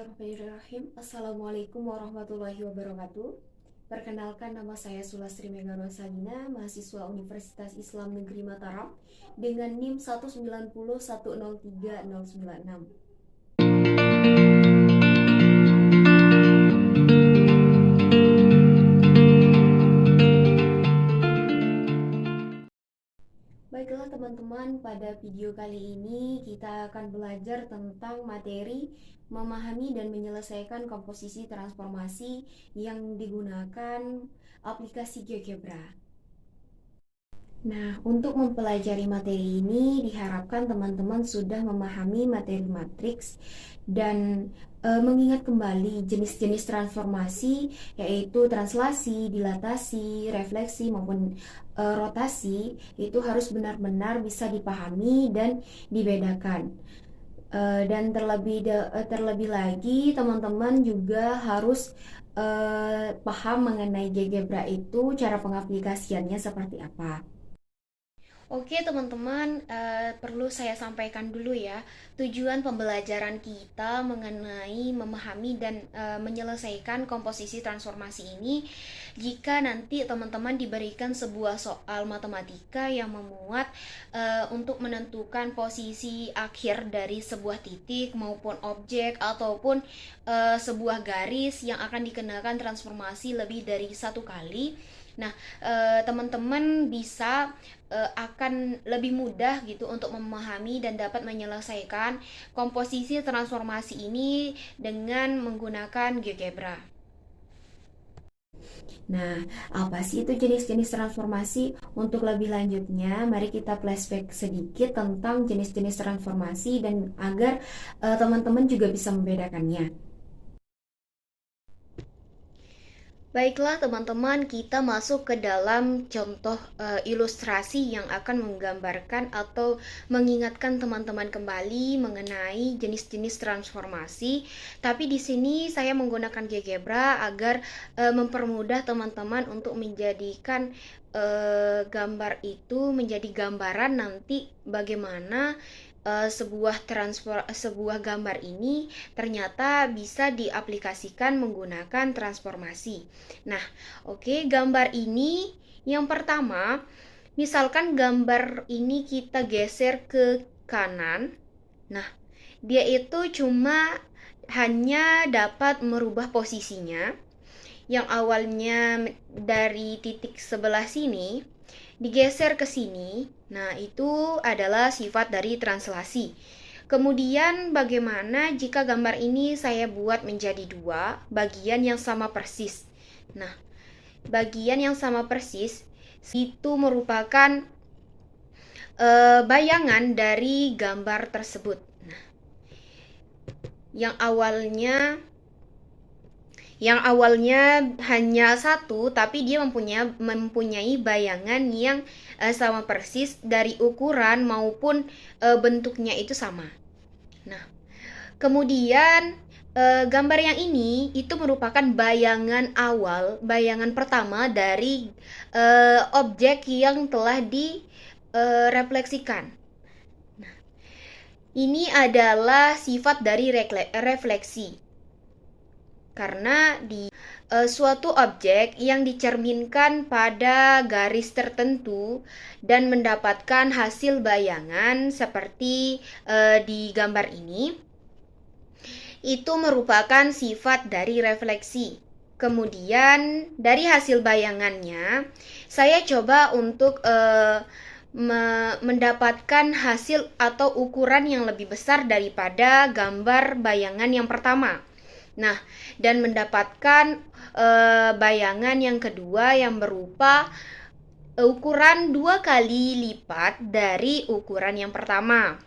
Bismillahirrahmanirrahim. Assalamualaikum warahmatullahi wabarakatuh. Perkenalkan, nama saya Sulastri Megawati Salina, mahasiswa Universitas Islam Negeri Mataram dengan NIM 190103096. Baiklah teman-teman, pada video kali ini kita akan belajar tentang materi memahami dan menyelesaikan komposisi transformasi yang digunakan aplikasi GeoGebra. Nah, untuk mempelajari materi ini diharapkan teman-teman sudah memahami materi matriks dan mengingat kembali jenis-jenis transformasi, yaitu translasi, dilatasi, refleksi maupun rotasi. Itu harus benar-benar bisa dipahami dan dibedakan. Dan terlebih lagi teman-teman juga harus paham mengenai GeoGebra itu, cara pengaplikasiannya seperti apa. Oke teman-teman, perlu saya sampaikan dulu ya, tujuan pembelajaran kita mengenai memahami dan menyelesaikan komposisi transformasi ini. Jika nanti teman-teman diberikan sebuah soal matematika yang memuat untuk menentukan posisi akhir dari sebuah titik maupun objek ataupun sebuah garis yang akan dikenakan transformasi lebih dari satu kali. Nah, teman-teman bisa akan lebih mudah gitu untuk memahami dan dapat menyelesaikan komposisi transformasi ini dengan menggunakan GeoGebra. Nah, apa sih itu jenis-jenis transformasi? Untuk lebih lanjutnya, mari kita flashback sedikit tentang jenis-jenis transformasi dan agar teman-teman juga bisa membedakannya. Baiklah teman-teman, kita masuk ke dalam contoh ilustrasi yang akan menggambarkan atau mengingatkan teman-teman kembali mengenai jenis-jenis transformasi. Tapi di sini saya menggunakan GeoGebra agar mempermudah teman-teman untuk menjadikan gambar itu menjadi gambaran nanti bagaimana sebuah gambar ini ternyata bisa diaplikasikan menggunakan transformasi. Nah, oke, gambar ini yang pertama, misalkan gambar ini kita geser ke kanan. Nah, dia itu cuma hanya dapat merubah posisinya. Yang awalnya dari titik sebelah sini digeser ke sini. Nah, itu adalah sifat dari translasi. Kemudian bagaimana jika gambar ini saya buat menjadi dua bagian yang sama persis. Nah, bagian yang sama persis itu merupakan bayangan dari gambar tersebut. Nah, yang awalnya hanya satu, tapi dia mempunyai bayangan yang sama persis dari ukuran maupun bentuknya itu sama. Nah, kemudian gambar yang ini itu merupakan bayangan pertama dari objek yang telah direfleksikan. Nah, ini adalah sifat dari refleksi. Karena di suatu objek yang dicerminkan pada garis tertentu dan mendapatkan hasil bayangan seperti di gambar ini, itu merupakan sifat dari refleksi. Kemudian dari hasil bayangannya, saya coba untuk mendapatkan hasil atau ukuran yang lebih besar daripada gambar bayangan yang pertama. Nah, dan mendapatkan bayangan yang kedua yang berupa ukuran 2 kali lipat dari ukuran yang pertama.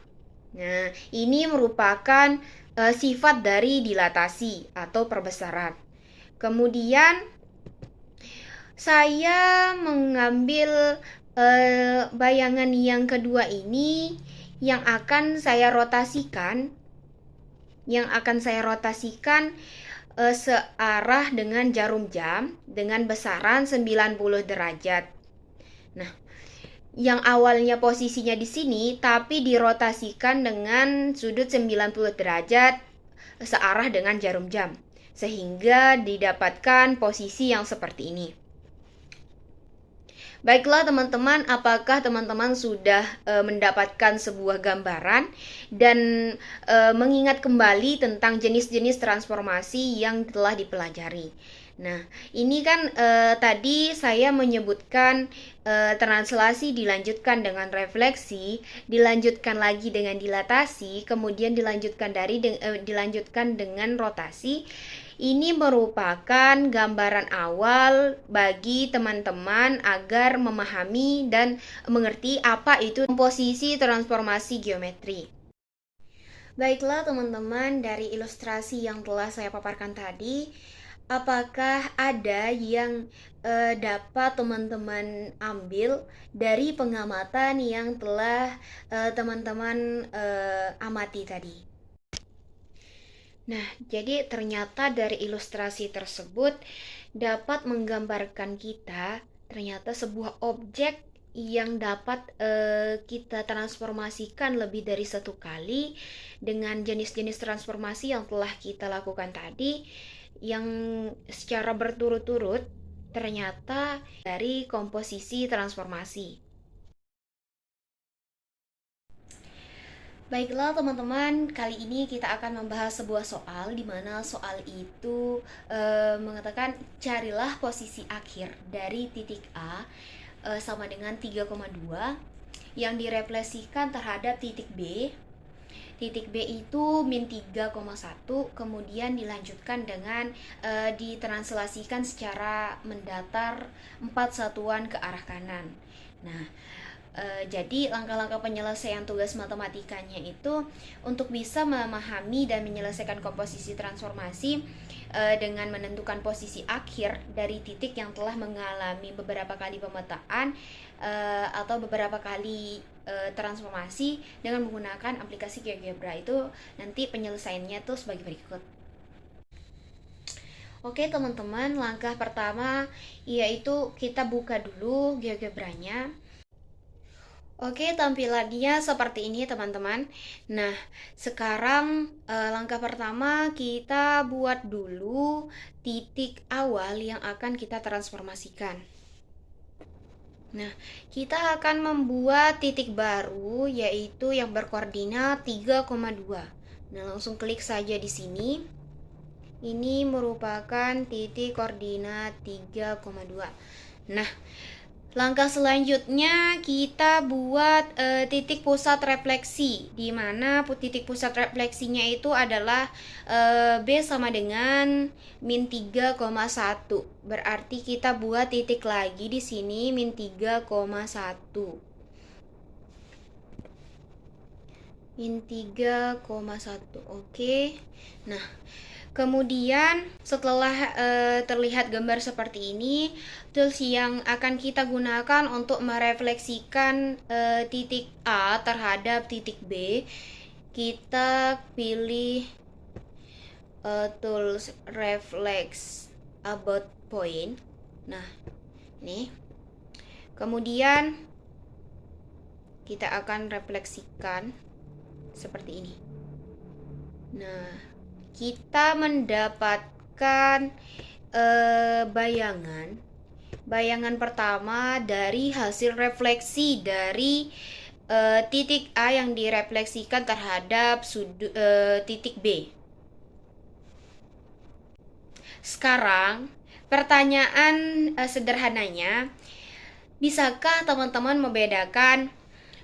Nah, ini merupakan sifat dari dilatasi atau perbesaran. Kemudian saya mengambil bayangan yang kedua ini yang akan saya rotasikan searah dengan jarum jam dengan besaran 90 derajat. Nah, yang awalnya posisinya di sini tapi dirotasikan dengan sudut 90 derajat searah dengan jarum jam, sehingga didapatkan posisi yang seperti ini. Baiklah teman-teman, apakah teman-teman sudah mendapatkan sebuah gambaran dan mengingat kembali tentang jenis-jenis transformasi yang telah dipelajari? Nah, ini kan tadi saya menyebutkan translasi dilanjutkan dengan refleksi, dilanjutkan lagi dengan dilatasi, kemudian dilanjutkan dengan rotasi. Ini merupakan gambaran awal bagi teman-teman agar memahami dan mengerti apa itu komposisi transformasi geometri. Baiklah teman-teman, dari ilustrasi yang telah saya paparkan tadi, apakah ada yang dapat teman-teman ambil dari pengamatan yang telah teman-teman amati tadi? Nah, jadi ternyata dari ilustrasi tersebut dapat menggambarkan kita ternyata sebuah objek yang dapat kita transformasikan lebih dari satu kali dengan jenis-jenis transformasi yang telah kita lakukan tadi, yang secara berturut-turut ternyata dari komposisi transformasi. Baiklah teman-teman, kali ini kita akan membahas sebuah soal di mana soal itu mengatakan carilah posisi akhir dari titik A sama dengan 3,2 yang direfleksikan terhadap titik B. Titik B itu min 3,1, kemudian dilanjutkan dengan ditranslasikan secara mendatar 4 satuan ke arah kanan. Nah, jadi langkah-langkah penyelesaian tugas matematikanya itu untuk bisa memahami dan menyelesaikan komposisi transformasi dengan menentukan posisi akhir dari titik yang telah mengalami beberapa kali pemetaan atau beberapa kali transformasi dengan menggunakan aplikasi GeoGebra. Itu nanti penyelesaiannya tuh sebagai berikut. Oke teman-teman, langkah pertama yaitu kita buka dulu GeoGebra-nya. Oke, tampilannya seperti ini teman-teman. Nah, sekarang langkah pertama kita buat dulu titik awal yang akan kita transformasikan. Nah, kita akan membuat titik baru yaitu yang berkoordinat 3,2. Nah, langsung klik saja di sini. Ini merupakan titik koordinat 3,2. Nah, langkah selanjutnya kita buat titik pusat refleksi, di mana titik pusat refleksinya itu adalah B sama dengan min 3,1. Berarti kita buat titik lagi di sini min 3,1. Min 3,1. Oke. Nah, kemudian setelah terlihat gambar seperti ini, tools yang akan kita gunakan untuk merefleksikan titik A terhadap titik B, kita pilih tools reflex about point. Nah, nih. Kemudian kita akan refleksikan seperti ini. Nah, kita mendapatkan bayangan pertama dari hasil refleksi dari titik A yang direfleksikan terhadap titik B. Sekarang pertanyaan sederhananya, bisakah teman-teman membedakan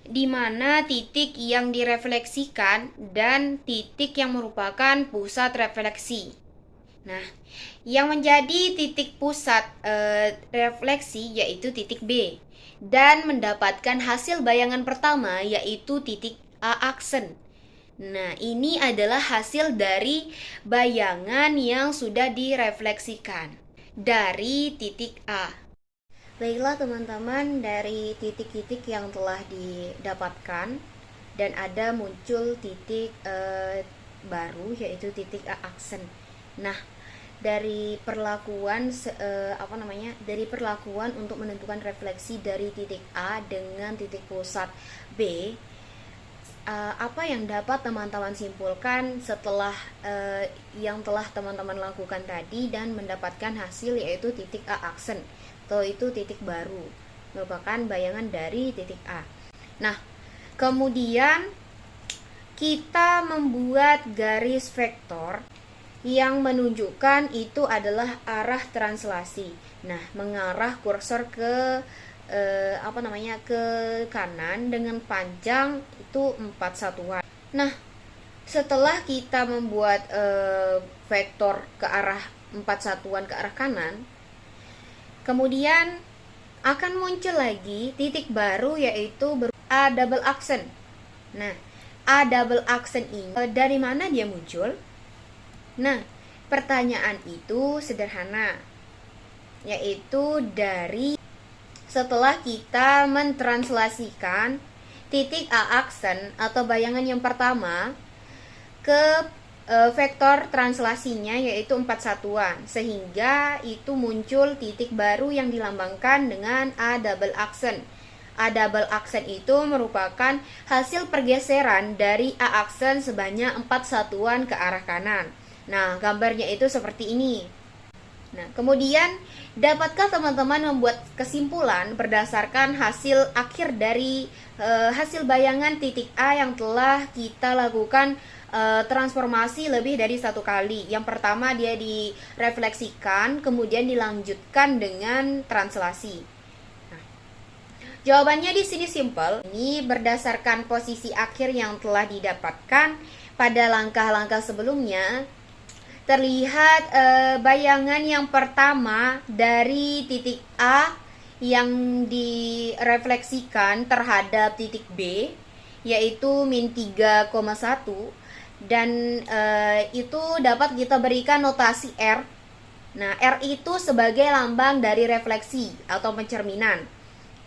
di mana titik yang direfleksikan dan titik yang merupakan pusat refleksi? Nah, yang menjadi titik pusat refleksi yaitu titik B, dan mendapatkan hasil bayangan pertama yaitu titik A aksen. Nah, ini adalah hasil dari bayangan yang sudah direfleksikan dari titik A. Baiklah teman-teman, dari titik-titik yang telah didapatkan dan ada muncul titik baru yaitu titik A aksen. Nah, dari perlakuan dari perlakuan untuk menentukan refleksi dari titik A dengan titik pusat B, apa yang dapat teman-teman simpulkan setelah yang telah teman-teman lakukan tadi dan mendapatkan hasil yaitu titik A aksen atau itu titik baru, merupakan bayangan dari titik A. Nah, kemudian kita membuat garis vektor yang menunjukkan itu adalah arah translasi. Nah, mengarah kursor ke ke kanan dengan panjang itu 4 satuan. Nah, setelah kita membuat vektor ke arah 4 satuan ke arah kanan, kemudian akan muncul lagi titik baru yaitu A double aksen. Nah, A double aksen ini dari mana dia muncul? Nah, pertanyaan itu sederhana, yaitu dari setelah kita mentranslasikan titik A aksen atau bayangan yang pertama ke vektor translasinya yaitu 4 satuan, sehingga itu muncul titik baru yang dilambangkan dengan A double aksen. A double aksen itu merupakan hasil pergeseran dari A aksen sebanyak 4 satuan ke arah kanan. Nah, gambarnya itu seperti ini. Nah, kemudian dapatkah teman-teman membuat kesimpulan berdasarkan hasil akhir dari hasil bayangan titik A yang telah kita lakukan transformasi lebih dari satu kali. Yang pertama dia direfleksikan, kemudian dilanjutkan dengan translasi. Nah, jawabannya di sini simple. Ini berdasarkan posisi akhir yang telah didapatkan pada langkah-langkah sebelumnya. Terlihat bayangan yang pertama dari titik A yang direfleksikan terhadap titik B yaitu min 3,1, dan itu dapat kita berikan notasi R. Nah, R itu sebagai lambang dari refleksi atau pencerminan,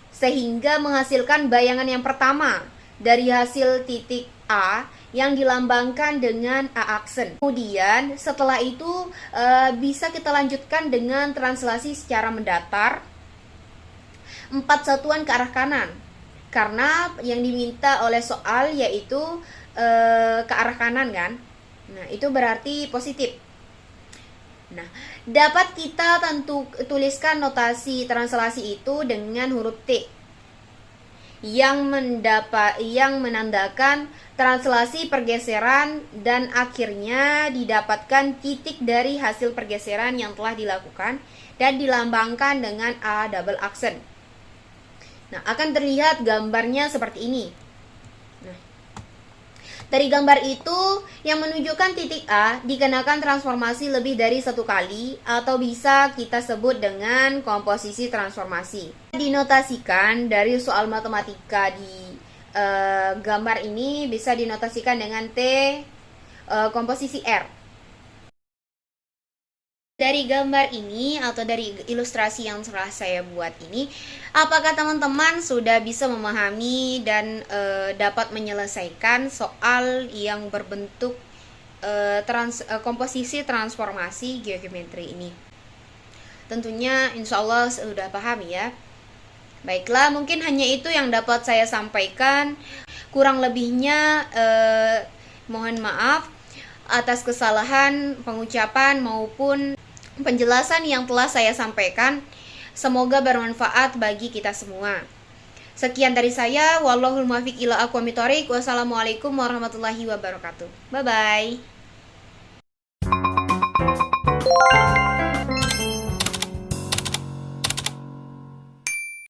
sehingga menghasilkan bayangan yang pertama dari hasil titik A yang dilambangkan dengan A aksen. Kemudian setelah itu bisa kita lanjutkan dengan translasi secara mendatar 4 satuan ke arah kanan, karena yang diminta oleh soal yaitu ke arah kanan kan. Nah, itu berarti positif. Nah, dapat kita tuliskan notasi translasi itu dengan huruf T yang menandakan translasi pergeseran dan akhirnya didapatkan titik dari hasil pergeseran yang telah dilakukan dan dilambangkan dengan A double aksen. Nah, akan terlihat gambarnya seperti ini. Nah, dari gambar itu yang menunjukkan titik A dikenakan transformasi lebih dari satu kali atau bisa kita sebut dengan komposisi transformasi. Dinotasikan dari soal matematika di gambar ini bisa dinotasikan dengan T komposisi R. Dari gambar ini atau dari ilustrasi yang telah saya buat ini, apakah teman-teman sudah bisa memahami dan dapat menyelesaikan soal yang berbentuk komposisi transformasi geometri ini? Tentunya insya Allah sudah paham ya. Baiklah, mungkin hanya itu yang dapat saya sampaikan. Kurang lebihnya mohon maaf atas kesalahan pengucapan maupun penjelasan yang telah saya sampaikan. Semoga bermanfaat bagi kita semua. Sekian dari saya. Wallahul muwaffiq ila aqwamit thoriq. Wassalamualaikum warahmatullahi wabarakatuh. Bye bye.